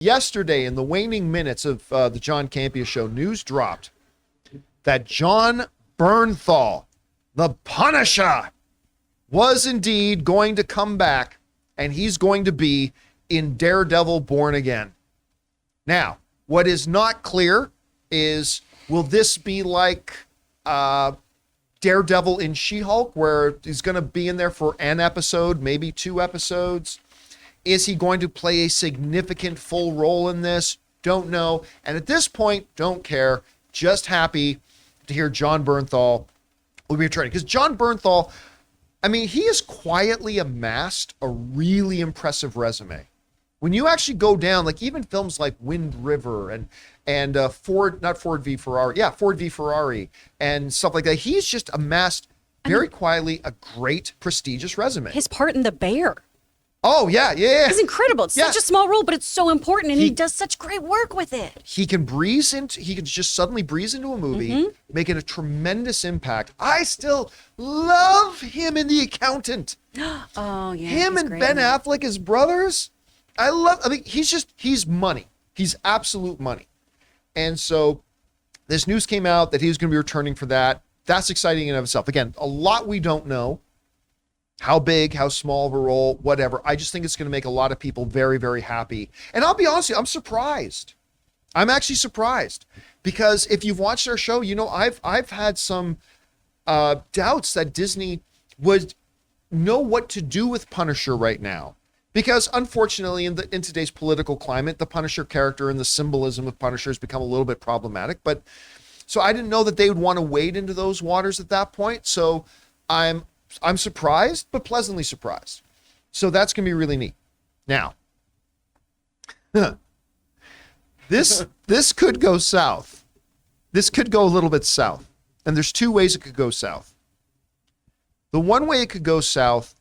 Yesterday, in the waning minutes of the John Campea Show, news dropped that Jon Bernthal, the Punisher, was indeed going to come back, and he's going to be in Daredevil Born Again. Now, what is not clear is, will this be like Daredevil in She-Hulk, where he's going to be in there for an episode, maybe 2 episodes? Is he going to play a significant full role in this? Don't know. And at this point, don't care. Just happy to hear Jon Bernthal will be returning. Because Jon Bernthal, I mean, he has quietly amassed a really impressive resume. When you actually go down, like even films like Wind River and Ford v Ferrari and stuff like that, he's just amassed very quietly a great, prestigious resume. His part in The Bear. Oh, yeah. It's incredible. It's such a small role, but it's so important, and he does such great work with it. He can just suddenly breeze into a movie, making a tremendous impact. I still love him in The Accountant. Oh, yeah. Him and Ben Affleck as brothers. He's money. He's absolute money. And so this news came out that he was going to be returning for that. That's exciting in and of itself. Again, a lot we don't know. How big, how small of a role, whatever. I just think it's going to make a lot of people very, very happy. And I'll be honest with you, I'm surprised. I'm actually surprised. Because if you've watched our show, you know, I've had some doubts that Disney would know what to do with Punisher right now. Because unfortunately, in today's political climate, the Punisher character and the symbolism of Punisher has become a little bit problematic. But so I didn't know that they would want to wade into those waters at that point. So I'm surprised, but pleasantly surprised. So that's going to be really neat. Now, this could go south. This could go a little bit south. And there's 2 ways it could go south. The one way it could go south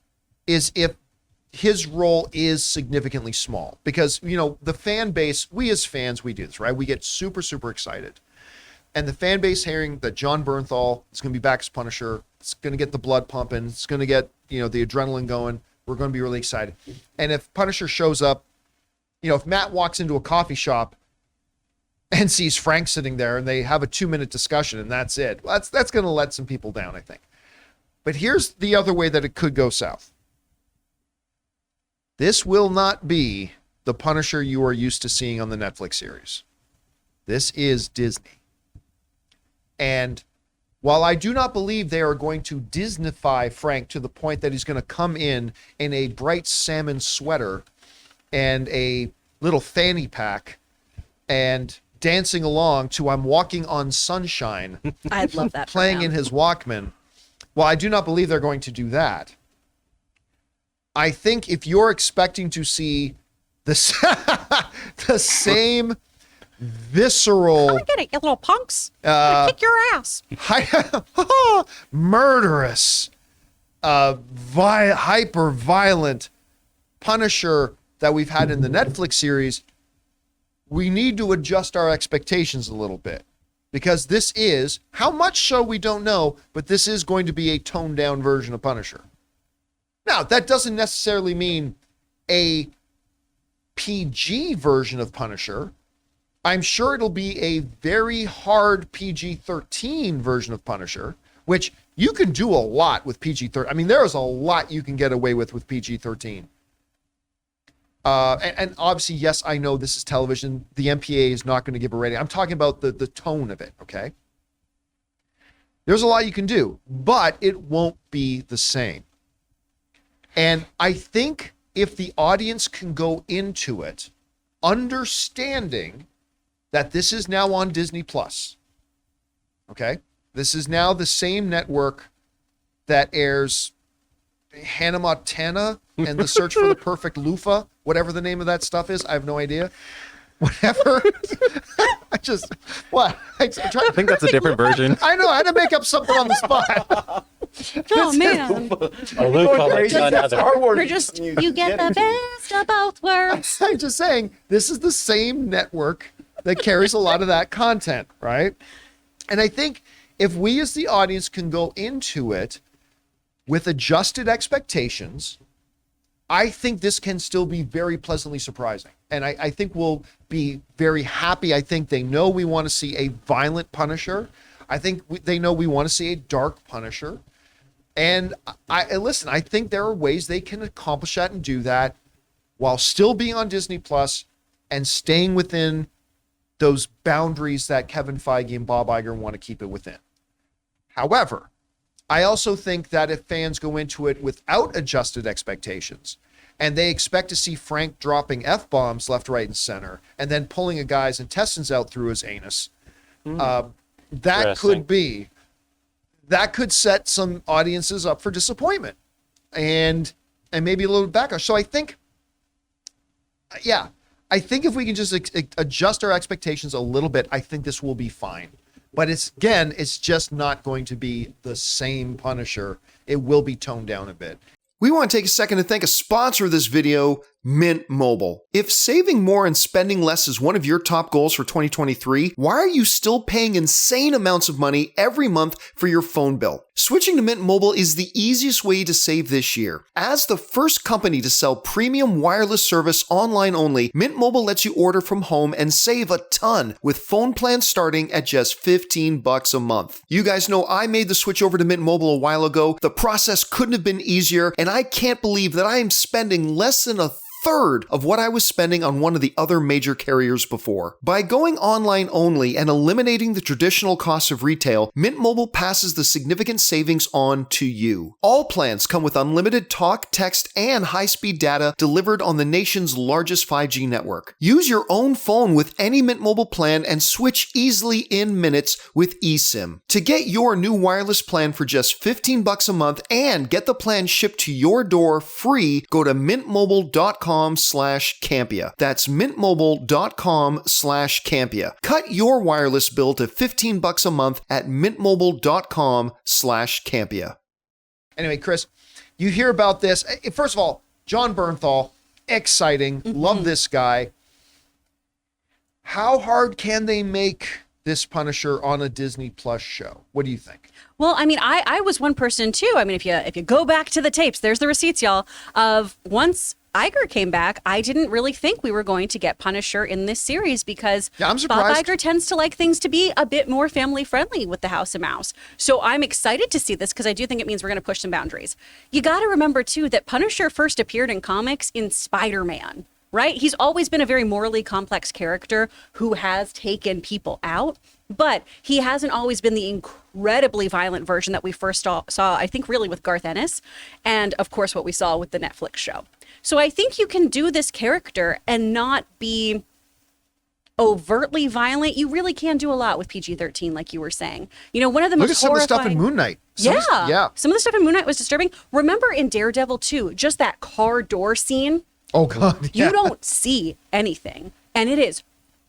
is if his role is significantly small. Because, you know, the fan base, we as fans, we do this, right? We get super, super excited. And the fan base hearing that Jon Bernthal is going to be back as Punisher, it's going to get the blood pumping, it's going to get, you know, the adrenaline going. We're going to be really excited. And if Punisher shows up, you know, if Matt walks into a coffee shop and sees Frank sitting there and they have a 2-minute discussion and that's it, well, that's going to let some people down, I think. But here's the other way that it could go south. This will not be the Punisher you are used to seeing on the Netflix series. This is Disney. And while I do not believe they are going to Disneyfy Frank to the point that he's going to come in a bright salmon sweater and a little fanny pack and dancing along to I'm Walking on Sunshine. I'd love that. Playing in his Walkman. While I do not believe they're going to do that, I think if you're expecting to see the same visceral, I get it, you little punks. Kick your ass. Murderous, hyper violent Punisher that we've had in the Netflix series, we need to adjust our expectations a little bit. Because this is, how much so we don't know, but this is going to be a toned down version of Punisher. Now, that doesn't necessarily mean a PG version of Punisher. I'm sure it'll be a very hard PG-13 version of Punisher, which you can do a lot with PG-13. I mean, there is a lot you can get away with PG-13. And obviously, yes, I know this is television. The MPA is not going to give a rating. I'm talking about the tone of it, okay? There's a lot you can do, but it won't be the same. And I think if the audience can go into it understanding that this is now on Disney Plus, okay? This is now the same network that airs Hannah Montana and The Search for the Perfect Loofah, whatever the name of that stuff is. I have no idea. Whatever. I think that's a different version. I know. I had to make up something on the spot. Oh, man. You get the best of both worlds. I'm just saying, this is the same network that carries a lot of that content, right? And I think if we as the audience can go into it with adjusted expectations I think this can still be very pleasantly surprising. And I think we'll be very happy. I think they know we want to see a violent Punisher. I think they know we want to see a dark Punisher. And listen, I think there are ways they can accomplish that and do that while still being on Disney Plus and staying within those boundaries that Kevin Feige and Bob Iger want to keep it within. However, I also think that if fans go into it without adjusted expectations and they expect to see Frank dropping F-bombs left, right, and center and then pulling a guy's intestines out through his anus, that could set some audiences up for disappointment and maybe a little backlash. So I think if we can just adjust our expectations a little bit, I think this will be fine. But it's just not going to be the same Punisher. It will be toned down a bit. We want to take a second to thank a sponsor of this video, Mint Mobile. If saving more and spending less is one of your top goals for 2023, why are you still paying insane amounts of money every month for your phone bill? Switching to Mint Mobile is the easiest way to save this year. As the first company to sell premium wireless service online only, Mint Mobile lets you order from home and save a ton with phone plans starting at just $15 a month. You guys know I made the switch over to Mint Mobile a while ago. The process couldn't have been easier, and I can't believe that I am spending less than a third of what I was spending on one of the other major carriers before. By going online only and eliminating the traditional costs of retail, Mint Mobile passes the significant savings on to you. All plans come with unlimited talk, text, and high-speed data delivered on the nation's largest 5G network. Use your own phone with any Mint Mobile plan and switch easily in minutes with eSIM. To get your new wireless plan for just $15 a month and get the plan shipped to your door free, go to mintmobile.com/Campea. That's mintmobile.com/Campea. Cut your wireless bill to $15 a month at mintmobile.com/Campea. Anyway, Chris, you hear about this. First of all, Jon Bernthal, exciting. Love this guy. How hard can they make this Punisher on a Disney Plus show? What do you think? Well, I mean, I was one person too. I mean, if you go back to the tapes, there's the receipts, y'all, of once Iger came back, I didn't really think we were going to get Punisher in this series because I'm Bob surprised. Iger tends to like things to be a bit more family friendly with the House of Mouse. So I'm excited to see this because I do think it means we're going to push some boundaries. You got to remember too that Punisher first appeared in comics in Spider-Man. Right? He's always been a very morally complex character who has taken people out, but he hasn't always been the incredibly violent version that we first saw, I think, really with Garth Ennis, and of course what we saw with the Netflix show. So I think you can do this character and not be overtly violent. You really can do a lot with PG-13, like you were saying. You know, one of the Look most at some of the stuff in horrifying- Moon Knight. Some of the stuff in Moon Knight was disturbing. Remember in Daredevil 2, just that car door scene? Oh, God. Yeah. You don't see anything, and it is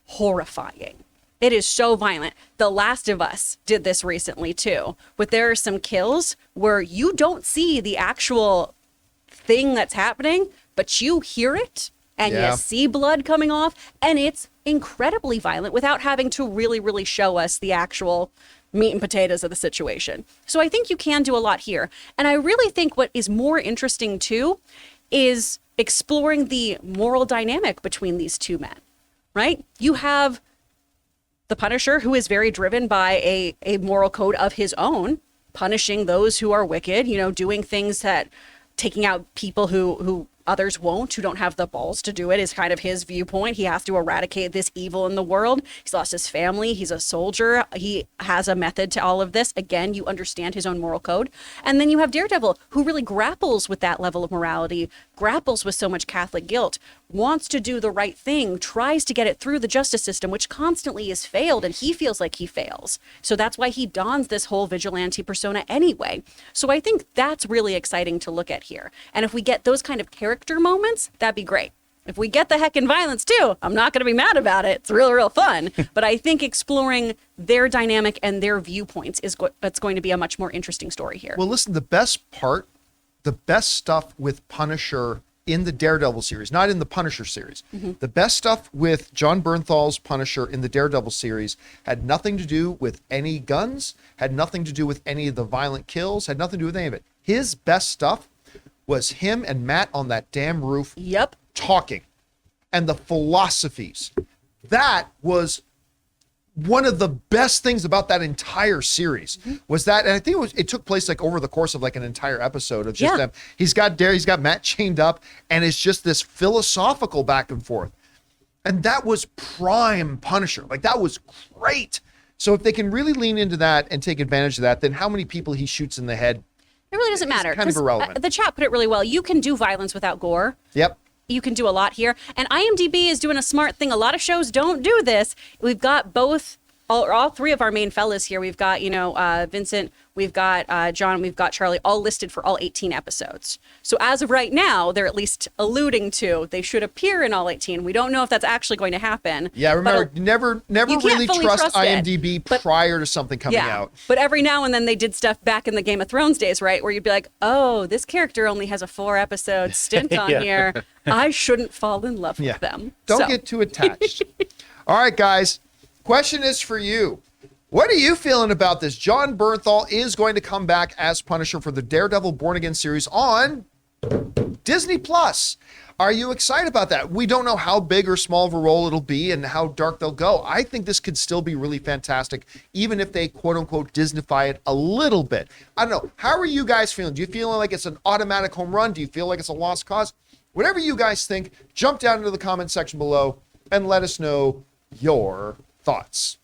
horrifying. It is so violent. The Last of Us did this recently, too, but there are some kills where you don't see the actual thing that's happening, but you hear it, and you see blood coming off, and it's incredibly violent without having to really, really show us the actual meat and potatoes of the situation. So I think you can do a lot here. And I really think what is more interesting, too, is exploring the moral dynamic between these two men, right? You have the Punisher, who is very driven by a moral code of his own, punishing those who are wicked, you know, doing things that taking out people who others won't, who don't have the balls to do it, is kind of his viewpoint. He has to eradicate this evil in the world. He's lost his family. He's a soldier. He has a method to all of this. Again, you understand his own moral code. And then you have Daredevil, who really grapples with that level of morality, grapples with so much Catholic guilt, wants to do the right thing, tries to get it through the justice system, which constantly has failed, and he feels like he fails. So that's why he dons this whole vigilante persona anyway. So I think that's really exciting to look at here. And if we get those kind of character moments, that'd be great. If we get the heckin' violence too, I'm not going to be mad about it. It's real fun. But I think exploring their dynamic and their viewpoints is that's going to be a much more interesting story here. Well, listen, the best stuff with Punisher in the Daredevil series, not in the Punisher series. The best stuff with Jon Bernthal's Punisher in the Daredevil series had nothing to do with any guns, had nothing to do with any of the violent kills, had nothing to do with any of it. His best stuff was him and Matt on that damn roof Yep. talking, and the philosophies. That was one of the best things about that entire series was that, and I think it took place like over the course of like an entire episode of just them. He's got Matt chained up, and it's just this philosophical back and forth. And that was prime Punisher. Like, that was great. So if they can really lean into that and take advantage of that, then how many people he shoots in the head, It really doesn't matter. kind of 'cause, irrelevant. the chat put it really well. You can do violence without gore. Yep. You can do a lot here. And IMDb is doing a smart thing. A lot of shows don't do this. We've got all three of our main fellas here. We've got, Vincent, we've got John, we've got Charlie, all listed for all 18 episodes. So as of right now, they're at least alluding to they should appear in all 18. We don't know if that's actually going to happen. Yeah, remember, but, never you can't really fully trust trust it, IMDb but- prior to something coming out. But every now and then they did stuff back in the Game of Thrones days, right? Where you'd be like, oh, this character only has a 4-episode stint on here. I shouldn't fall in love with them. Don't So- get too attached. All right, guys. Question is for you. What are you feeling about this? Jon Bernthal is going to come back as Punisher for the Daredevil Born Again series on Disney Plus. Are you excited about that? We don't know how big or small of a role it'll be and how dark they'll go. I think this could still be really fantastic, even if they quote unquote Disneyfy it a little bit. I don't know. How are you guys feeling? Do you feel like it's an automatic home run? Do you feel like it's a lost cause? Whatever you guys think, jump down into the comment section below and let us know your thoughts.